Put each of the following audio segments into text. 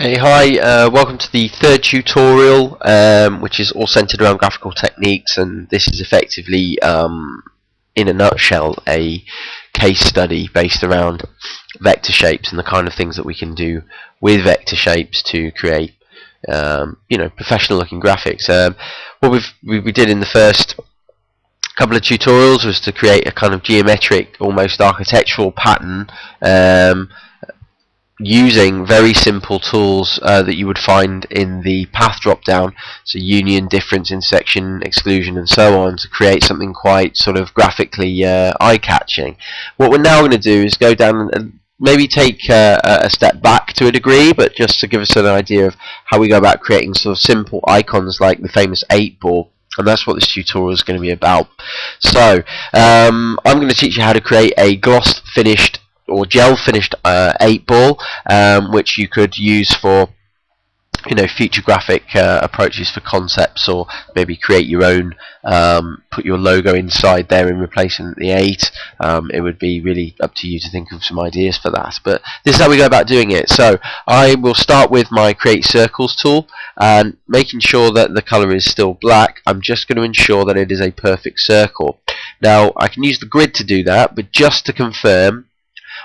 Hey, hi, welcome to the third tutorial, which is all centered around graphical techniques, and this is effectively, in a nutshell, a case study based around vector shapes and the kind of things that we can do with vector shapes to create, professional looking graphics. What we did in the first couple of tutorials was to create a kind of geometric, almost architectural pattern, using very simple tools that you would find in the path drop down, so union, difference, intersection, exclusion, and so on, to create something quite sort of graphically eye-catching. What we're now going to do is go down and maybe take a step back to a degree, but just to give us an idea of how we go about creating sort of simple icons like the famous 8-ball. And that's what this tutorial is going to be about. So I'm going to teach you how to create a gloss finished or gel finished 8-ball, which you could use for future graphic approaches for concepts, or maybe create your own, put your logo inside there in replacing the 8. It would be really up to you to think of some ideas for that, but this is how we go about doing it. So I will start with my create circles tool, and making sure that the color is still black. I'm just going to ensure that it is a perfect circle. Now I can use the grid to do that, but just to confirm,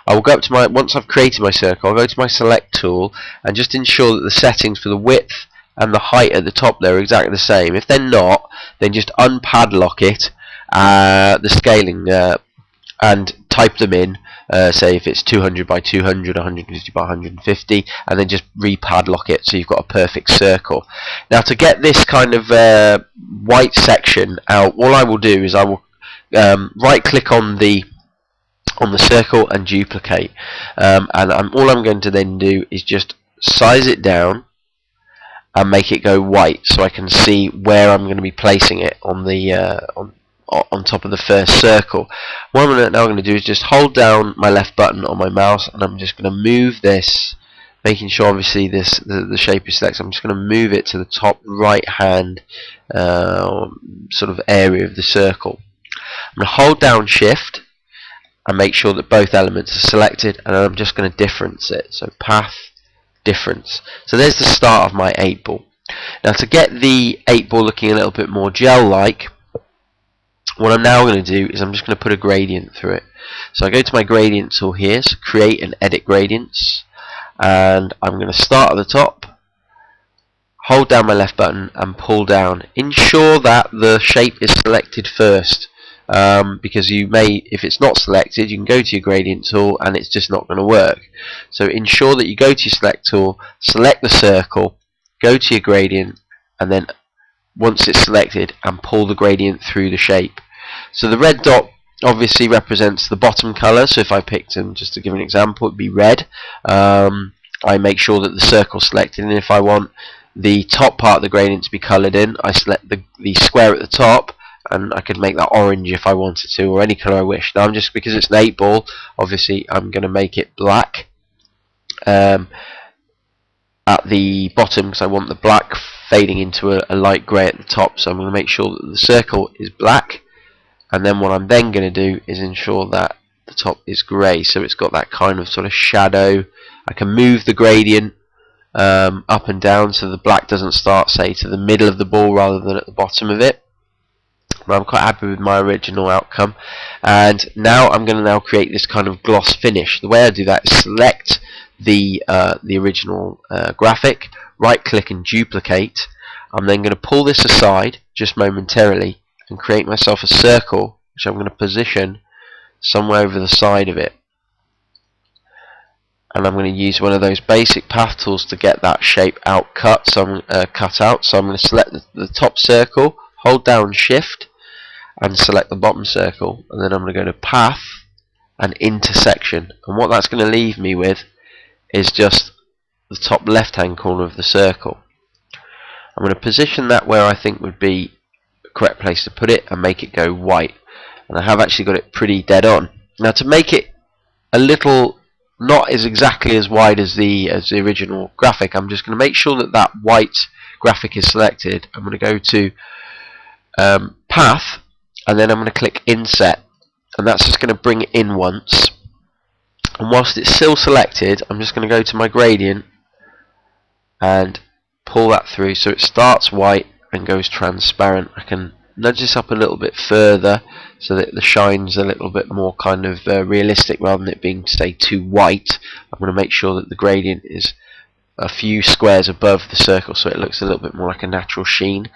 I will go up to once I've created my circle, I'll go to my select tool and just ensure that the settings for the width and the height at the top there are exactly the same. If they're not, then just unpadlock it, the scaling, and type them in, say if it's 200 by 200, 150 by 150, and then just repadlock it so you've got a perfect circle. Now to get this kind of white section out, all I will do is I will right click on the circle and duplicate, and all I'm going to then do is just size it down and make it go white, so I can see where I'm going to be placing it on the on top of the first circle. What I'm now going to do is just hold down my left button on my mouse, and I'm just going to move this, making sure obviously the shape is selected. I'm just going to move it to the top right hand sort of area of the circle. I'm going to hold down Shift and make sure that both elements are selected, and I'm just going to difference it. So path, difference. So there's the start of my 8-ball. Now to get the 8-ball looking a little bit more gel-like, what I'm now going to do is I'm just going to put a gradient through it. So I go to my gradient tool here, so create and edit gradients, and I'm going to start at the top, hold down my left button and pull down. Ensure that the shape is selected first. Because you may, if it's not selected, you can go to your gradient tool and it's just not going to work. So ensure that you go to your select tool, select the circle, go to your gradient, and then once it's selected, and pull the gradient through the shape. So the red dot obviously represents the bottom color, so if I picked them, just to give an example, it would be red. I make sure that the circle's selected, and if I want the top part of the gradient to be colored in, I select the square at the top, and I could make that orange if I wanted to, or any colour I wish. Now because it's an 8-ball, obviously I'm going to make it black at the bottom, because I want the black fading into a light grey at the top. So I'm going to make sure that the circle is black, and then what I'm then going to do is ensure that the top is grey, so it's got that kind of sort of shadow. I can move the gradient up and down so the black doesn't start, say, to the middle of the ball rather than at the bottom of it. I'm quite happy with my original outcome, and now I'm going to create this kind of gloss finish. The way I do that is select the original graphic, right click and duplicate. I'm then going to pull this aside just momentarily and create myself a circle, which I'm going to position somewhere over the side of it, and I'm going to use one of those basic path tools to get that shape cut out. So I'm going to select the top circle, hold down Shift and select the bottom circle, and then I'm going to go to path and intersection, and what that's going to leave me with is just the top left hand corner of the circle. I'm going to position that where I think would be the correct place to put it and make it go white, and I have actually got it pretty dead on. Now to make it a little not as exactly as wide as the original graphic, I'm just going to make sure that that white graphic is selected. I'm going to go to path, and then I'm going to click inset, and that's just going to bring it in once. And whilst it's still selected, I'm just going to go to my gradient and pull that through so it starts white and goes transparent. I can nudge this up a little bit further so that the shine's a little bit more kind of realistic rather than it being, say, too white. I'm going to make sure that the gradient is a few squares above the circle so it looks a little bit more like a natural sheen.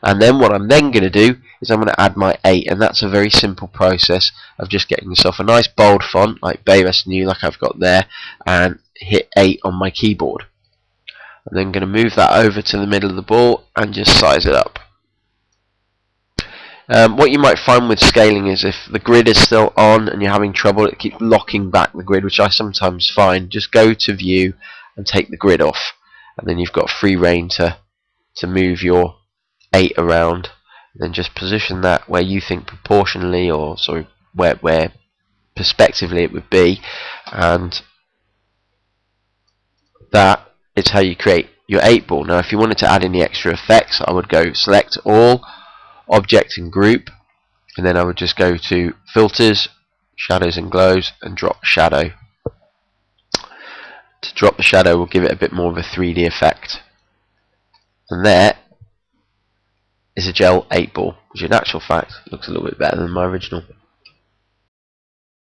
And then what I'm then going to do is I'm going to add my 8, and that's a very simple process of just getting yourself a nice bold font like Bayres New, like I've got there, and hit 8 on my keyboard. I'm then going to move that over to the middle of the ball and just size it up. What you might find with scaling is if the grid is still on and you're having trouble, it keeps locking back the grid, which I sometimes find. Just go to view and take the grid off, and then you've got free reign to move your 8 around. Then just position that where you think proportionally, or sorry, where perspectively it would be, and that is how you create your 8 ball. Now if you wanted to add any extra effects, I would go select all, object and group, and then I would just go to filters, shadows and glows, and drop shadow. To drop the shadow will give it a bit more of a 3D effect. And there is a gel 8 ball, which in actual fact looks a little bit better than my original.